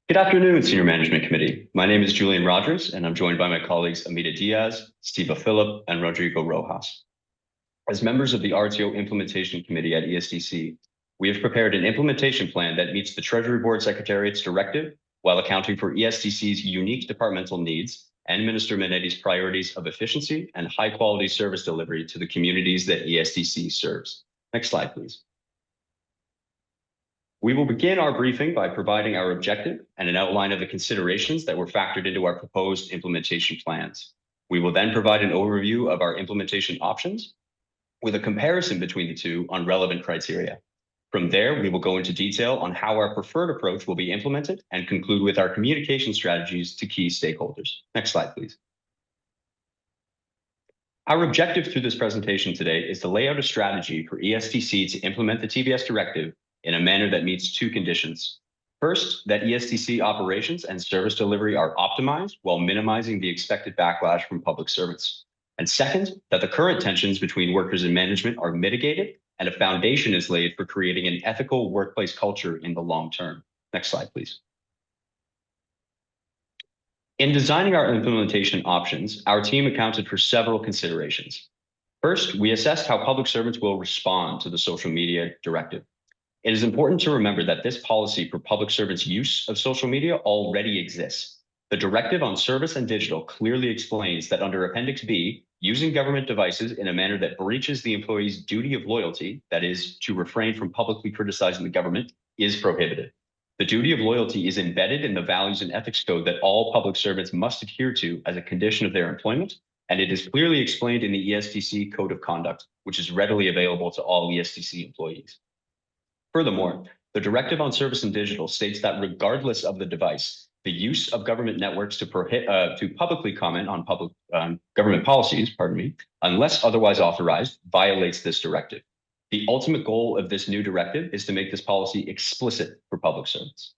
Good afternoon, Senior Management Committee. My name is Julian Rogers, and I'm joined by my colleagues Amita Diaz, Steve Phillip, and Rodrigo Rojas. As members of the RTO Implementation Committee at ESDC, we have prepared an implementation plan that meets the Treasury Board Secretariat's directive while accounting for ESDC's unique departmental needs and Minister Menetti's priorities of efficiency and high-quality service delivery to the communities that ESDC serves. Next slide, please. We will begin our briefing by providing our objective and an outline of the considerations that were factored into our proposed implementation plans. We will then provide an overview of our implementation options with a comparison between the two on relevant criteria. From there, we will go into detail on how our preferred approach will be implemented and conclude with our communication strategies to key stakeholders. Next slide, please. Our objective through this presentation today is to lay out a strategy for ESDC to implement the TBS directive in a manner that meets two conditions. First, that ESDC operations and service delivery are optimized while minimizing the expected backlash from public servants. And second, that the current tensions between workers and management are mitigated and a foundation is laid for creating an ethical workplace culture in the long term. Next slide, please. In designing our implementation options, our team accounted for several considerations. First, we assessed how public servants will respond to the social media directive. It is important to remember that this policy for public servants' use of social media already exists. The directive on service and digital clearly explains that under Appendix B, using government devices in a manner that breaches the employee's duty of loyalty, that is, to refrain from publicly criticizing the government, is prohibited. The duty of loyalty is embedded in the values and ethics code that all public servants must adhere to as a condition of their employment, and it is clearly explained in the ESDC Code of Conduct, which is readily available to all ESDC employees. Furthermore, the directive on service and digital states that regardless of the device, the use of government networks to publicly comment on government policies, unless otherwise authorized, violates this directive. The ultimate goal of this new directive is to make this policy explicit for public servants.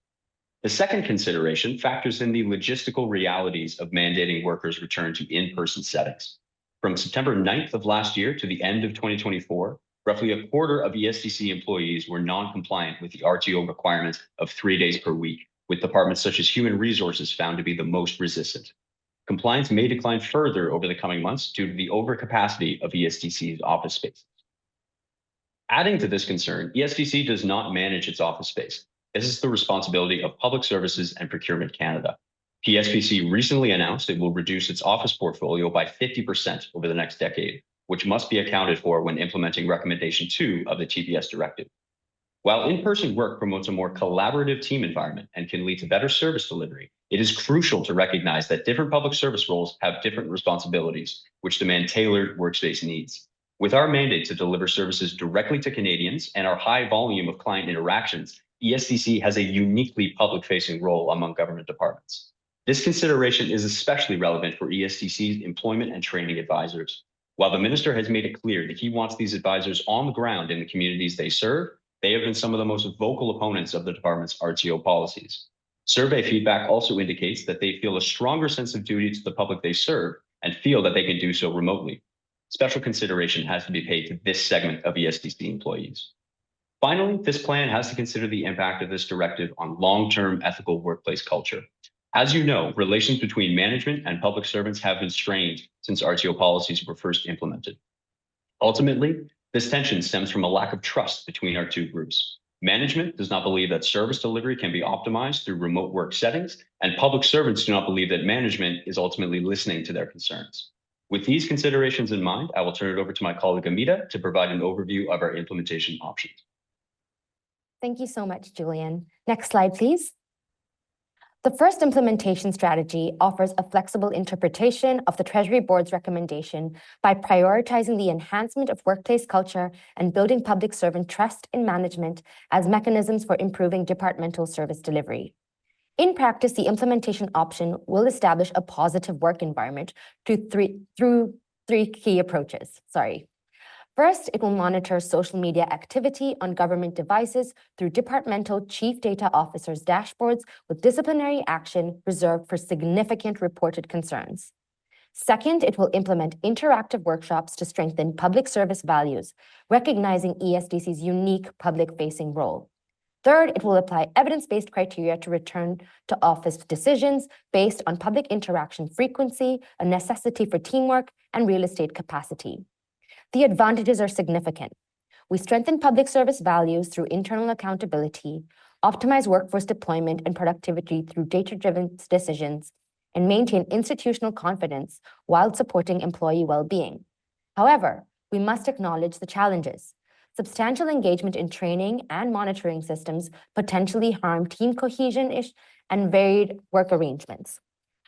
The second consideration factors in the logistical realities of mandating workers return to in-person settings. From September 9th of last year to the end of 2024, roughly a quarter of ESDC employees were non-compliant with the RTO requirements of 3 days per week, with departments such as Human Resources found to be the most resistant. Compliance may decline further over the coming months due to the overcapacity of ESDC's office spaces. Adding to this concern, ESDC does not manage its office space. This is the responsibility of Public Services and Procurement Canada. PSPC recently announced it will reduce its office portfolio by 50% over the next decade, which must be accounted for when implementing Recommendation 2 of the TBS directive. While in-person work promotes a more collaborative team environment and can lead to better service delivery, it is crucial to recognize that different public service roles have different responsibilities, which demand tailored workspace needs. With our mandate to deliver services directly to Canadians and our high volume of client interactions, ESDC has a uniquely public-facing role among government departments. This consideration is especially relevant for ESDC's employment and training advisors. While the minister has made it clear that he wants these advisors on the ground in the communities they serve, they have been some of the most vocal opponents of the department's RTO policies. Survey feedback also indicates that they feel a stronger sense of duty to the public they serve and feel that they can do so remotely. Special consideration has to be paid to this segment of ESDC employees. Finally, this plan has to consider the impact of this directive on long-term ethical workplace culture. As you know, relations between management and public servants have been strained since RTO policies were first implemented. Ultimately, this tension stems from a lack of trust between our two groups. Management does not believe that service delivery can be optimized through remote work settings, and public servants do not believe that management is ultimately listening to their concerns. With these considerations in mind, I will turn it over to my colleague Amita to provide an overview of our implementation options. Thank you so much, Julian. Next slide, please. The first implementation strategy offers a flexible interpretation of the Treasury Board's recommendation by prioritizing the enhancement of workplace culture and building public servant trust in management as mechanisms for improving departmental service delivery. In practice, the implementation option will establish a positive work environment through three key approaches. First, it will monitor social media activity on government devices through departmental chief data officers' dashboards with disciplinary action reserved for significant reported concerns. Second, it will implement interactive workshops to strengthen public service values, recognizing ESDC's unique public-facing role. Third, it will apply evidence-based criteria to return to office decisions based on public interaction frequency, a necessity for teamwork, and real estate capacity. The advantages are significant. We strengthen public service values through internal accountability, optimize workforce deployment and productivity through data-driven decisions, and maintain institutional confidence while supporting employee well-being. However, we must acknowledge the challenges. Substantial engagement in training and monitoring systems potentially harm team cohesion and varied work arrangements,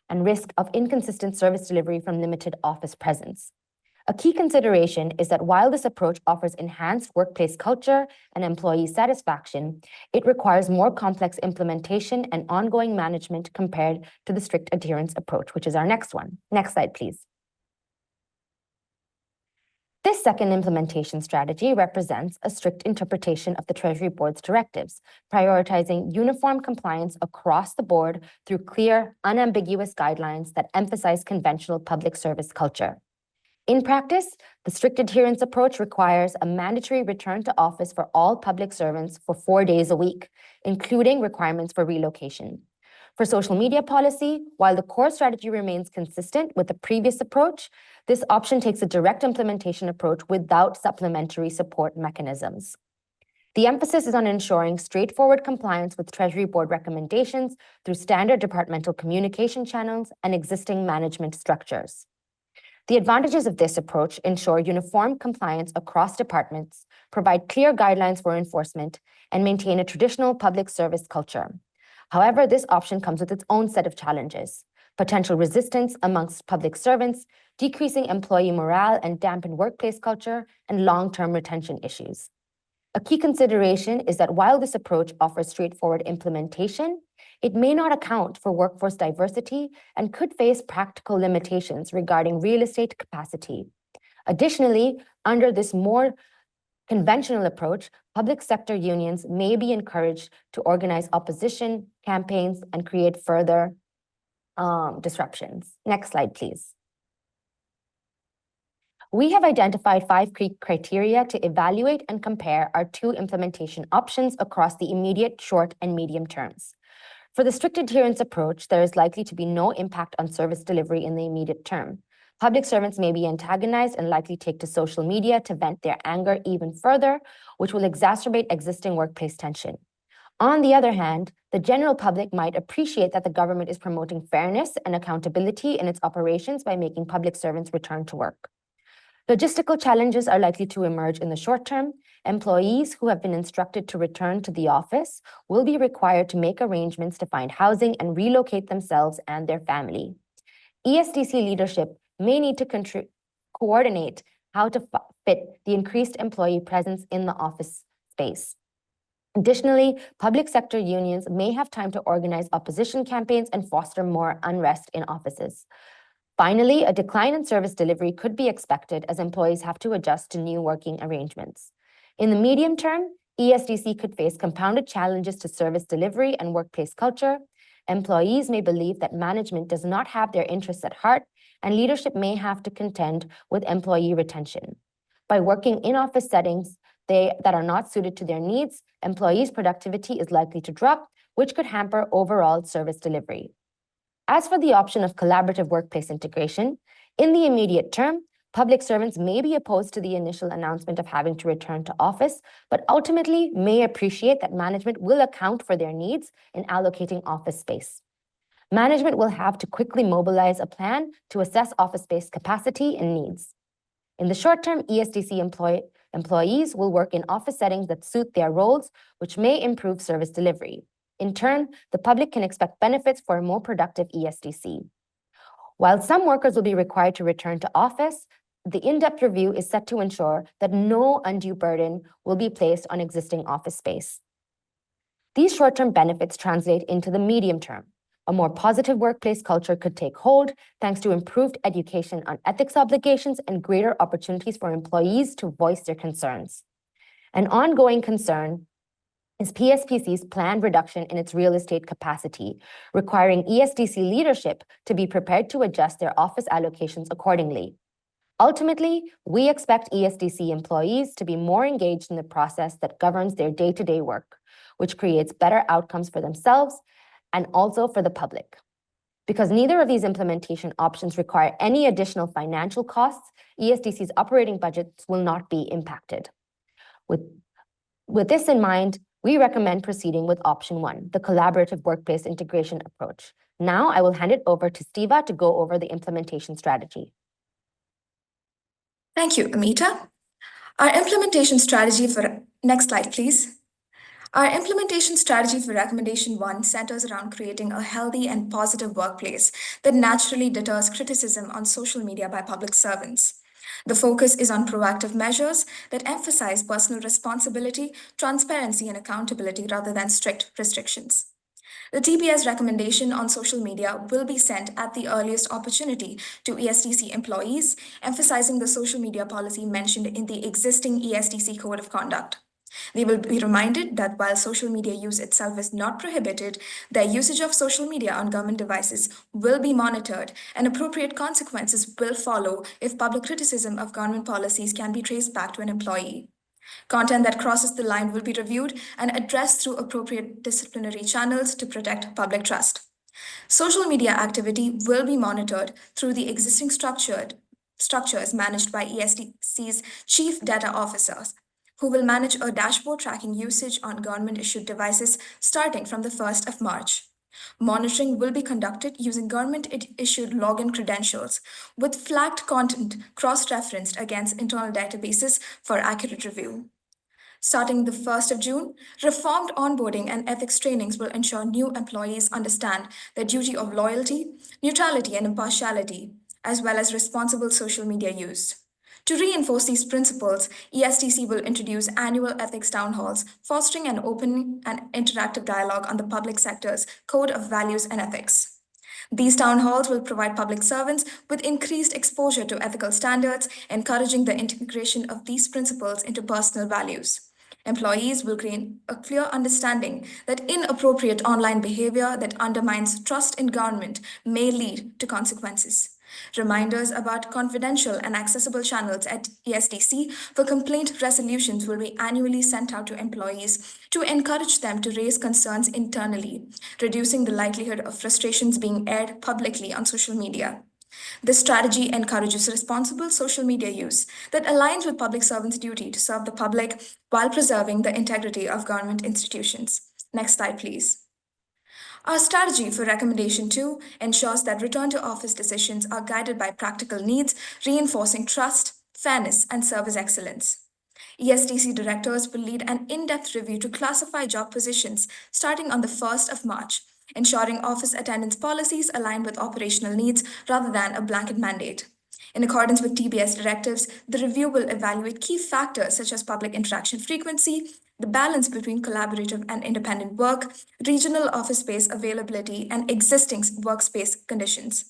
and risk of inconsistent service delivery from limited office presence. A key consideration is that while this approach offers enhanced workplace culture and employee satisfaction, it requires more complex implementation and ongoing management compared to the strict adherence approach, which is our next one. Next slide, please. This second implementation strategy represents a strict interpretation of the Treasury Board's directives, prioritizing uniform compliance across the board through clear, unambiguous guidelines that emphasize conventional public service culture. In practice, the strict adherence approach requires a mandatory return to office for all public servants for 4 days a week, including requirements for relocation. For social media policy, while the core strategy remains consistent with the previous approach, this option takes a direct implementation approach without supplementary support mechanisms. The emphasis is on ensuring straightforward compliance with Treasury Board recommendations through standard departmental communication channels and existing management structures. The advantages of this approach ensure uniform compliance across departments, provide clear guidelines for enforcement, and maintain a traditional public service culture. However, this option comes with its own set of challenges: potential resistance amongst public servants, decreasing employee morale and dampened workplace culture, and long-term retention issues. A key consideration is that while this approach offers straightforward implementation, it may not account for workforce diversity and could face practical limitations regarding real estate capacity. Additionally, under this more conventional approach, public sector unions may be encouraged to organize opposition campaigns and create further disruptions. Next slide, please. We have identified 5 key criteria to evaluate and compare our 2 implementation options across the immediate, short, and medium terms. For the strict adherence approach, there is likely to be no impact on service delivery in the immediate term. Public servants may be antagonized and likely take to social media to vent their anger even further, which will exacerbate existing workplace tension. On the other hand, the general public might appreciate that the government is promoting fairness and accountability in its operations by making public servants return to work. Logistical challenges are likely to emerge in the short term. Employees who have been instructed to return to the office will be required to make arrangements to find housing and relocate themselves and their family. ESDC leadership may need to coordinate how to fit the increased employee presence in the office space. Additionally, public sector unions may have time to organize opposition campaigns and foster more unrest in offices. Finally, a decline in service delivery could be expected as employees have to adjust to new working arrangements. In the medium term, ESDC could face compounded challenges to service delivery and workplace culture. Employees may believe that management does not have their interests at heart, and leadership may have to contend with employee retention. By working in office settings that are not suited to their needs, employees' productivity is likely to drop, which could hamper overall service delivery. As for the option of collaborative workplace integration, in the immediate term, public servants may be opposed to the initial announcement of having to return to office, but ultimately may appreciate that management will account for their needs in allocating office space. Management will have to quickly mobilize a plan to assess office space capacity and needs. In the short term, ESDC employees will work in office settings that suit their roles, which may improve service delivery. In turn, the public can expect benefits for a more productive ESDC. While some workers will be required to return to office, the in-depth review is set to ensure that no undue burden will be placed on existing office space. These short-term benefits translate into the medium term. A more positive workplace culture could take hold thanks to improved education on ethics obligations and greater opportunities for employees to voice their concerns. An ongoing concern is PSPC's planned reduction in its real estate capacity, requiring ESDC leadership to be prepared to adjust their office allocations accordingly. Ultimately, we expect ESDC employees to be more engaged in the process that governs their day-to-day work. which creates better outcomes for themselves and also for the public. Because neither of these implementation options require any additional financial costs, ESDC's operating budgets will not be impacted. With this in mind, we recommend proceeding with option 1, the collaborative workplace integration approach. Now I will hand it over to Stiva to go over the implementation strategy. Thank you, Amita. Our implementation strategy for, next slide, please. Our implementation strategy for recommendation 1 centers around creating a healthy and positive workplace that naturally deters criticism on social media by public servants. The focus is on proactive measures that emphasize personal responsibility, transparency, and accountability rather than strict restrictions. The TPS recommendation on social media will be sent at the earliest opportunity to ESDC employees, emphasizing the social media policy mentioned in the existing ESDC Code of Conduct. They will be reminded that while social media use itself is not prohibited, their usage of social media on government devices will be monitored and appropriate consequences will follow if public criticism of government policies can be traced back to an employee. Content that crosses the line will be reviewed and addressed through appropriate disciplinary channels to protect public trust. Social media activity will be monitored through the existing structures managed by ESDC's chief data officers, who will manage a dashboard tracking usage on government-issued devices starting from the 1st of March. Monitoring will be conducted using government-issued login credentials with flagged content cross-referenced against internal databases for accurate review. Starting the 1st of June, reformed onboarding and ethics trainings will ensure new employees understand the duty of loyalty, neutrality, and impartiality, as well as responsible social media use. To reinforce these principles, ESDC will introduce annual ethics town halls, fostering an open and interactive dialogue on the public sector's code of values and ethics. These town halls will provide public servants with increased exposure to ethical standards, encouraging the integration of these principles into personal values. Employees will gain a clear understanding that inappropriate online behavior that undermines trust in government may lead to consequences. Reminders about confidential and accessible channels at ESDC for complaint resolutions will be annually sent out to employees to encourage them to raise concerns internally, reducing the likelihood of frustrations being aired publicly on social media. This strategy encourages responsible social media use that aligns with public servants' duty to serve the public while preserving the integrity of government institutions. Next slide, please. Our strategy for recommendation 2 ensures that return to office decisions are guided by practical needs, reinforcing trust, fairness, and service excellence. ESDC directors will lead an in-depth review to classify job positions starting on the 1st of March, ensuring office attendance policies align with operational needs rather than a blanket mandate. In accordance with TBS directives, the review will evaluate key factors such as public interaction frequency, the balance between collaborative and independent work, regional office space availability, and existing workspace conditions.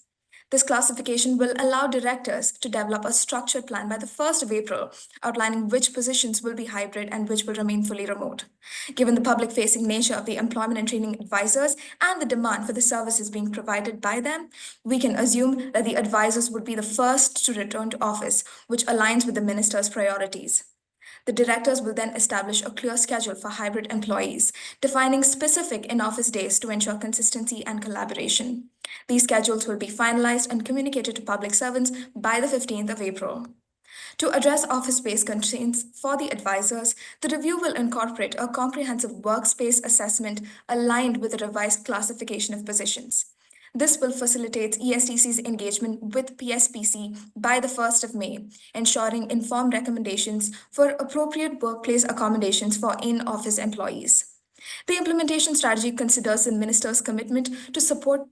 This classification will allow directors to develop a structured plan by the 1st of April, outlining which positions will be hybrid and which will remain fully remote. Given the public-facing nature of the employment and training advisors and the demand for the services being provided by them, we can assume that the advisors would be the first to return to office, which aligns with the minister's priorities. The directors will then establish a clear schedule for hybrid employees, defining specific in-office days to ensure consistency and collaboration. These schedules will be finalized and communicated to public servants by the 15th of April. To address office space constraints for the advisors, the review will incorporate a comprehensive workspace assessment aligned with the revised classification of positions. This will facilitate ESDC's engagement with PSPC by the 1st of May, ensuring informed recommendations for appropriate workplace accommodations for in-office employees. The implementation strategy considers the minister's commitment to supporting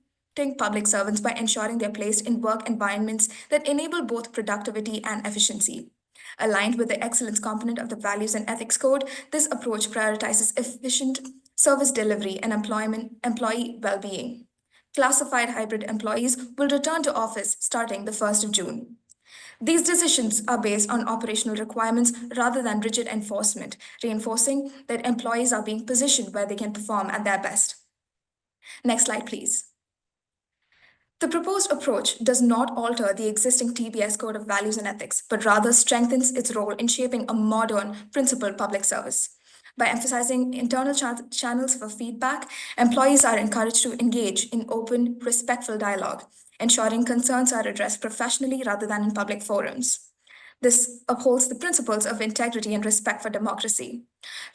public servants by ensuring they're placed in work environments that enable both productivity and efficiency. Aligned with the excellence component of the Values and Ethics Code, this approach prioritizes efficient service delivery and employee well-being. Classified hybrid employees will return to office starting the 1st of June. These decisions are based on operational requirements rather than rigid enforcement, reinforcing that employees are being positioned where they can perform at their best. Next slide, please. The proposed approach does not alter the existing TBS Code of Values and Ethics, but rather strengthens its role in shaping a modern, principled public service. By emphasizing internal channels for feedback, employees are encouraged to engage in open, respectful dialogue, ensuring concerns are addressed professionally rather than in public forums. This upholds the principles of integrity and respect for democracy.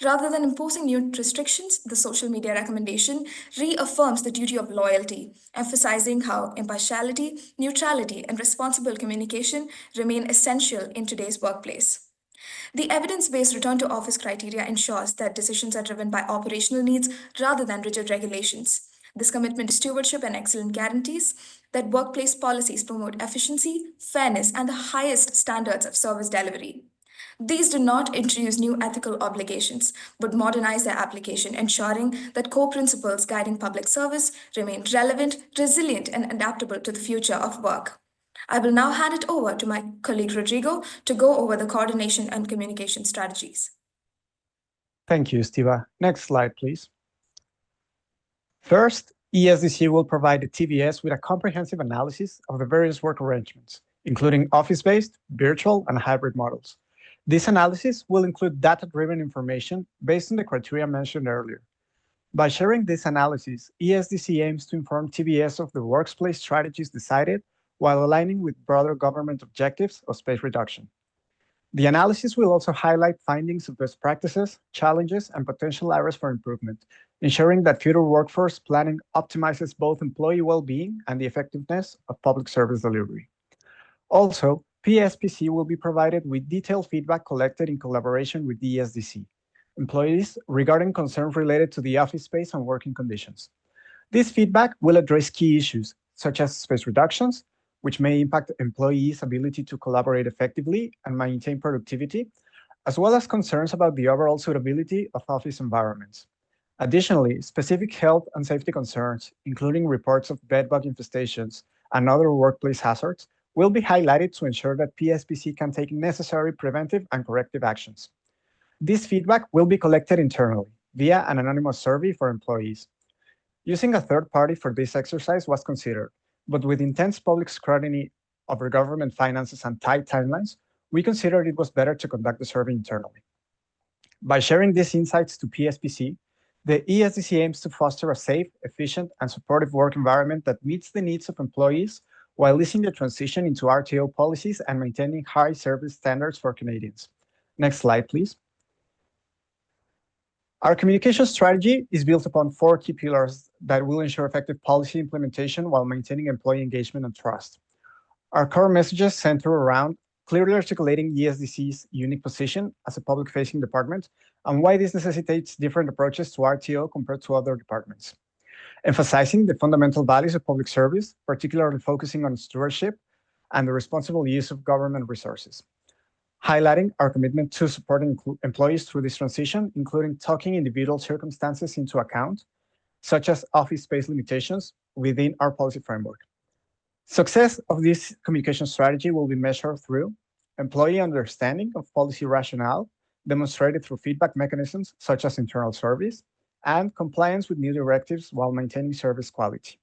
Rather than imposing new restrictions, the social media recommendation reaffirms the duty of loyalty, emphasizing how impartiality, neutrality, and responsible communication remain essential in today's workplace. The evidence-based return to office criteria ensures that decisions are driven by operational needs rather than rigid regulations. This commitment to stewardship and excellence guarantees that workplace policies promote efficiency, fairness, and the highest standards of service delivery. These do not introduce new ethical obligations, but modernize their application, ensuring that core principles guiding public service remain relevant, resilient, and adaptable to the future of work. I will now hand it over to my colleague Rodrigo to go over the coordination and communication strategies. Thank you, Stiva. Next slide, please. First, ESDC will provide the TVS with a comprehensive analysis of the various work arrangements, including office-based, virtual, and hybrid models. This analysis will include data-driven information based on the criteria mentioned earlier. By sharing this analysis, ESDC aims to inform TVS of the workplace strategies decided while aligning with broader government objectives of space reduction. The analysis will also highlight findings of best practices, challenges, and potential areas for improvement, ensuring that future workforce planning optimizes both employee well-being and the effectiveness of public service delivery. Also, PSPC will be provided with detailed feedback collected in collaboration with the ESDC employees regarding concerns related to the office space and working conditions. This feedback will address key issues, such as space reductions, which may impact employees' ability to collaborate effectively and maintain productivity, as well as concerns about the overall suitability of office environments. Additionally, specific health and safety concerns, including reports of bedbug infestations and other workplace hazards, will be highlighted to ensure that PSPC can take necessary preventive and corrective actions. This feedback will be collected internally via an anonymous survey for employees. Using a third party for this exercise was considered, but with intense public scrutiny over government finances and tight timelines, we considered it was better to conduct the survey internally. By sharing these insights to PSPC, the ESDC aims to foster a safe, efficient, and supportive work environment that meets the needs of employees while easing the transition into RTO policies and maintaining high service standards for Canadians. Next slide, please. Our communication strategy is built upon 4 key pillars that will ensure effective policy implementation while maintaining employee engagement and trust. Our core messages center around clearly articulating ESDC's unique position as a public-facing department and why this necessitates different approaches to RTO compared to other departments. Emphasizing the fundamental values of public service, particularly focusing on stewardship and the responsible use of government resources. Highlighting our commitment to supporting employees through this transition, including taking individual circumstances into account, such as office space limitations within our policy framework. Success of this communication strategy will be measured through employee understanding of policy rationale, demonstrated through feedback mechanisms such as internal surveys, and compliance with new directives while maintaining service quality.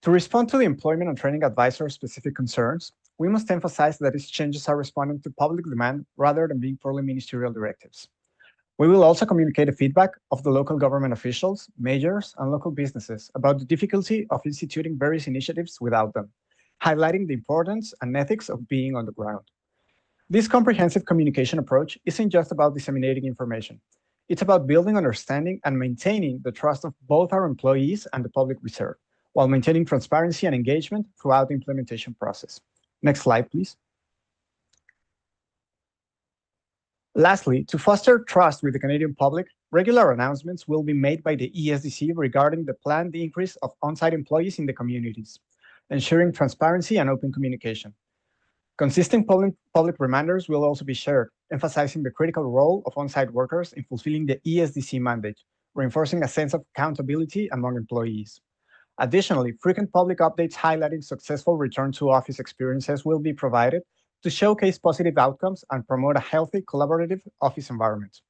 To respond to the employment and training advisor's specific concerns, we must emphasize that these changes are responding to public demand rather than being purely ministerial directives. We will also communicate the feedback of the local government officials, mayors, and local businesses about the difficulty of instituting various initiatives without them, highlighting the importance and ethics of being on the ground. This comprehensive communication approach isn't just about disseminating information. It's about building understanding and maintaining the trust of both our employees and the public we serve, while maintaining transparency and engagement throughout the implementation process. Next slide, please. Lastly, to foster trust with the Canadian public, regular announcements will be made by the ESDC regarding the planned increase of on-site employees in the communities, ensuring transparency and open communication. Consistent public reminders will also be shared, emphasizing the critical role of on-site workers in fulfilling the ESDC mandate, reinforcing a sense of accountability among employees. Additionally, frequent public updates highlighting successful return to office experiences will be provided to showcase positive outcomes and promote a healthy, collaborative office environment.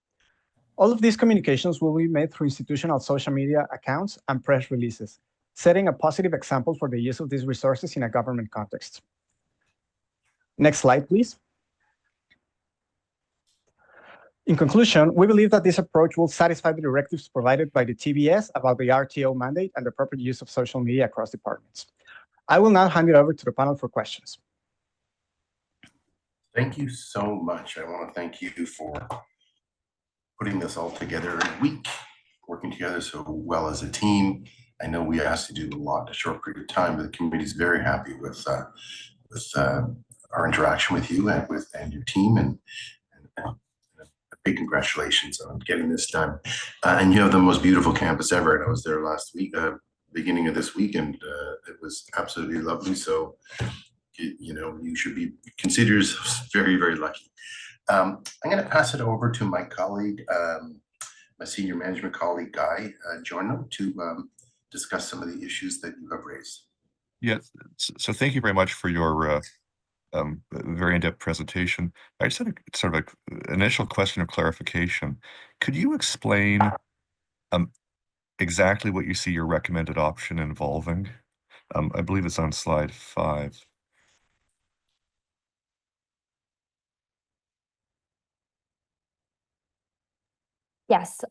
All of these communications will be made through institutional social media accounts and press releases, setting a positive example for the use of these resources in a government context. Next slide, please. In conclusion, we believe that this approach will satisfy the directives provided by the TBS about the RTO mandate and the proper use of social media across departments. I will now hand it over to the panel for questions. Thank you so much. I want to thank you for putting this all together in a week, working together so well as a team. I know we asked you to do a lot in a short period of time, but the committee is very happy with our interaction with you and your team, and a big congratulations on getting this done. And you have the most beautiful campus ever. And I was there last week, beginning of this week, and it was absolutely lovely. So, you should be considered very, very lucky. I'm going to pass it over to my colleague, my senior management colleague, Guy Giorno, to discuss some of the issues that you have raised. Yes, so thank you very much for your very in-depth presentation. I just had a sort of an initial question of clarification. Could you explain exactly what you see your recommended option involving? I believe it's on slide 5. Yes,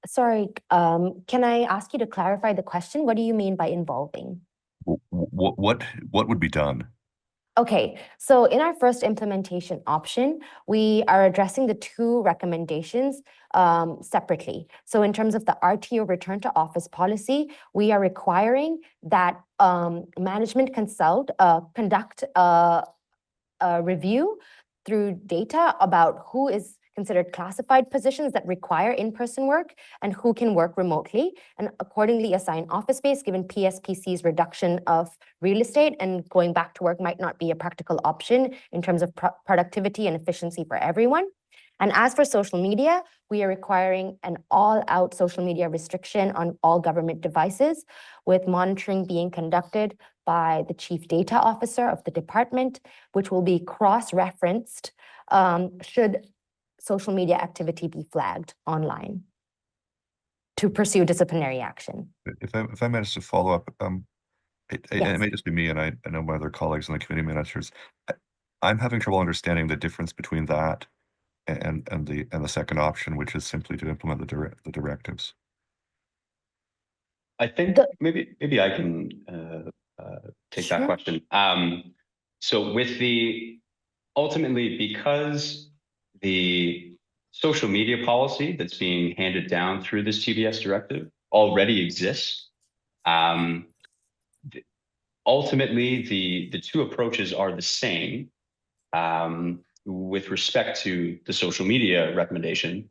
sorry, can I ask you to clarify the question? What do you mean by involving? What would be done? Okay, so in our first implementation option, we are addressing the 2 recommendations separately. So in terms of the RTO return to office policy, we are requiring that management conduct a review through data about who is considered classified positions that require in-person work and who can work remotely, and accordingly assign office space, given PSPC's reduction of real estate and going back to work might not be a practical option in terms of productivity and efficiency for everyone. And as for social media, we are requiring an all-out social media restriction on all government devices, with monitoring being conducted by the Chief Data Officer of the department, which will be cross-referenced should social media activity be flagged online to pursue disciplinary action. If I manage to follow up, it Yes. may just be me, and I know my other colleagues on the committee managers. I'm having trouble understanding the difference between that and the second option, which is simply to implement the directives. I think maybe I can take that Sure. question. So ultimately, because the social media policy that's being handed down through this TBS directive already exists, ultimately the 2 approaches are the same with respect to the social media recommendation.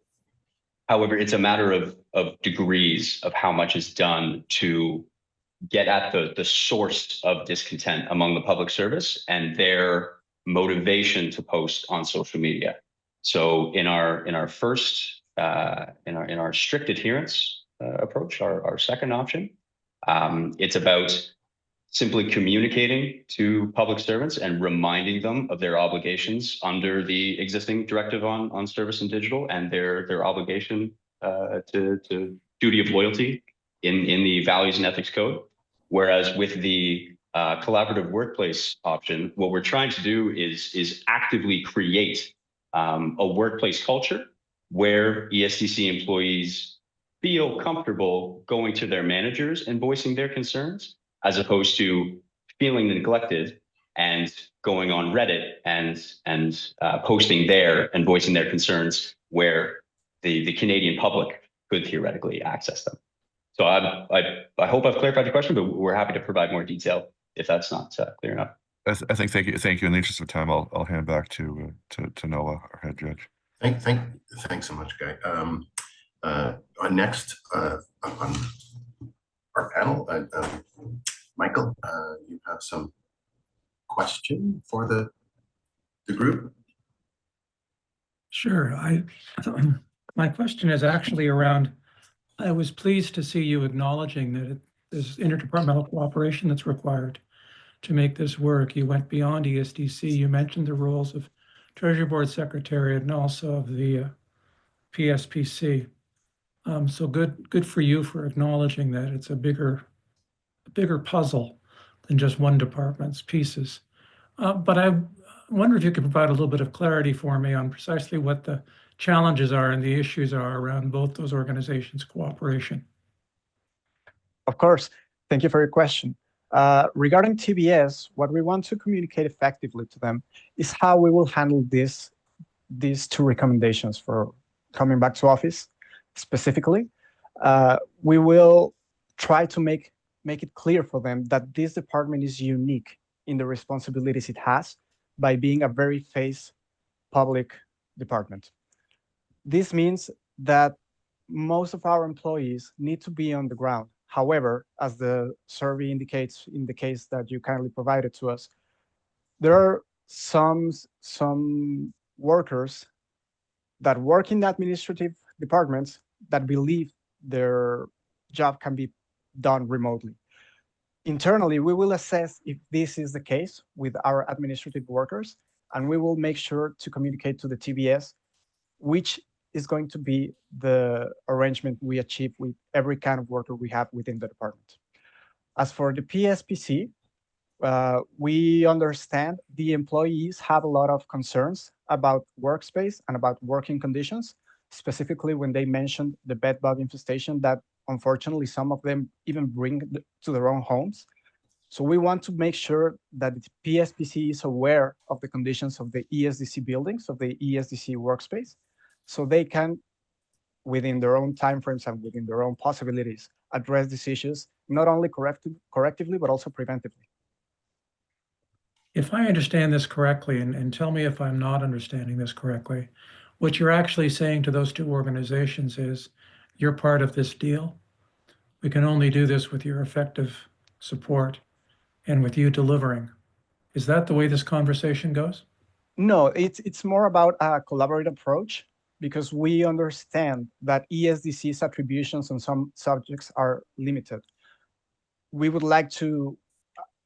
However, it's a matter of degrees of how much is done to get at the source of discontent among the public service and their motivation to post on social media. So in our first in our strict adherence approach, our second option, it's about simply communicating to public servants and reminding them of their obligations under the existing directive on service and digital, and their obligation to duty of loyalty in the values and ethics code. Whereas with the collaborative workplace option, what we're trying to do is actively create a workplace culture where ESDC employees feel comfortable going to their managers and voicing their concerns, as opposed to feeling neglected and going on Reddit and posting there and voicing their concerns where the Canadian public could theoretically access them. So I hope I've clarified the question, but we're happy to provide more detail if that's not clear enough. I think thank you. In the interest of time, I'll hand back to Noah, our head judge. Thanks so much, Guy. Next on our panel, Michael, you have some question for the group? Sure. My question is actually around, I was pleased to see you acknowledging that there's interdepartmental cooperation that's required to make this work. You went beyond ESDC. You mentioned the roles of Treasury Board Secretariat and also of the PSPC. So good for you for acknowledging that it's a bigger puzzle than just one department's pieces. But I wonder if you could provide a little bit of clarity for me on precisely what the challenges are and the issues are around both those organizations' cooperation. Of course. Thank you for your question. Regarding TBS, what we want to communicate effectively to them is how we will handle these two recommendations for coming back to office. Specifically, we will try to make it clear for them that this department is unique in the responsibilities it has by being a very face public department. This means that most of our employees need to be on the ground. However, as the survey indicates in the case that you kindly provided to us, there are some workers that work in administrative departments that believe their job can be done remotely. Internally, we will assess if this is the case with our administrative workers, and we will make sure to communicate to the TBS which is going to be the arrangement we achieve with every kind of worker we have within the department. As for the PSPC, we understand the employees have a lot of concerns about workspace and about working conditions, specifically when they mentioned the bed bug infestation that unfortunately some of them even bring to their own homes. So we want to make sure that the PSPC is aware of the conditions of the ESDC buildings, of the ESDC workspace, so they can, within their own timeframes and within their own possibilities, address these issues, not only correctively, but also preventively. If I understand this correctly, and tell me if I'm not understanding this correctly, what you're actually saying to those two organizations is, you're part of this deal. We can only do this with your effective support and with you delivering. Is that the way this conversation goes? No, it's more about a collaborative approach, because we understand that ESDC's attributions on some subjects are limited. We would like to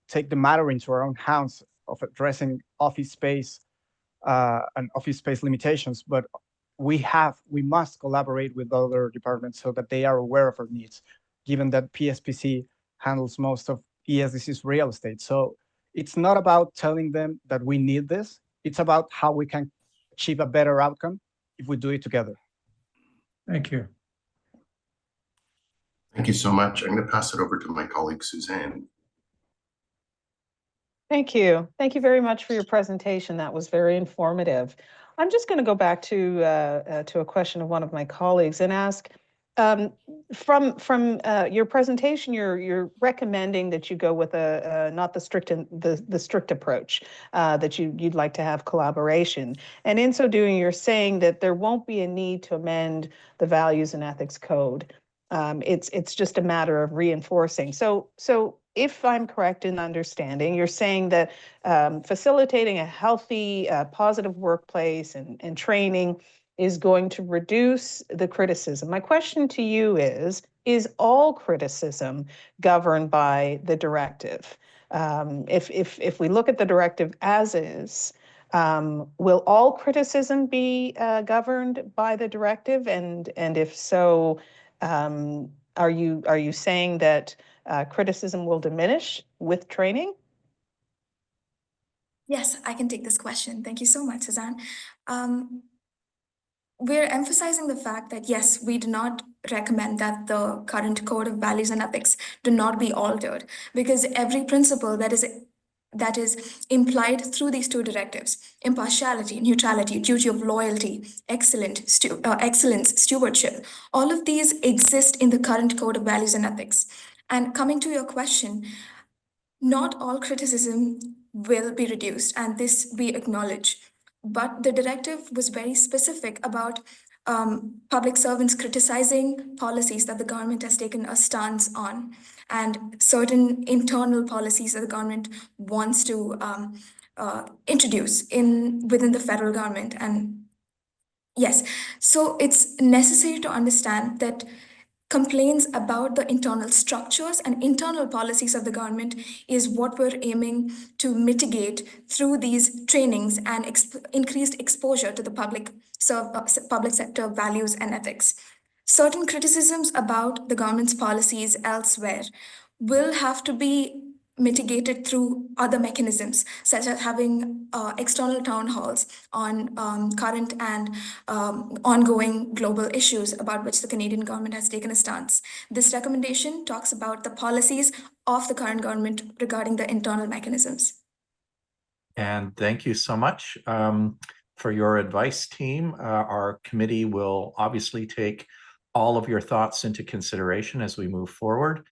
take the matter into our own hands of addressing office space and office space limitations, but we must collaborate with other departments so that they are aware of our needs, given that PSPC handles most of ESDC's real estate. So it's not about telling them that we need this, it's about how we can achieve a better outcome if we do it together. Thank you. Thank you so much. I'm going to pass it over to my colleague, Suzanne. Thank you. Thank you very much for your presentation. That was very informative. I'm just going to go back to a question of one of my colleagues and ask, from your presentation, you're recommending that you go with not the strict approach, that you'd like to have collaboration. And in so doing, you're saying that there won't be a need to amend the Values and Ethics Code. It's just a matter of reinforcing. So if I'm correct in understanding, you're saying that facilitating a healthy, positive workplace and training is going to reduce the criticism. My question to you is all criticism governed by the directive? If we look at the directive as is, will all criticism be governed by the directive? And if so, are you saying that criticism will diminish with training? Yes, I can take this question. Thank you so much, Suzanne. We're emphasizing the fact that, yes, we do not recommend that the current code of values and ethics do not be altered, because every principle that is implied through these two directives, impartiality, neutrality, duty of loyalty, excellence, stewardship, all of these exist in the current code of values and ethics. And coming to your question, not all criticism will be reduced, and this we acknowledge. But the directive was very specific about public servants criticizing policies that the government has taken a stance on, and certain internal policies that the government wants to introduce within the federal government. And yes, so it's necessary to understand that complaints about the internal structures and internal policies of the government is what we're aiming to mitigate through these trainings and increased exposure to the public sector values and ethics. Certain criticisms about the government's policies elsewhere will have to be mitigated through other mechanisms, such as having external town halls on current and ongoing global issues about which the Canadian government has taken a stance. This recommendation talks about the policies of the current government regarding the internal mechanisms. And thank you so much for your advice, team. Our committee will obviously take all of your thoughts into consideration as we move forward.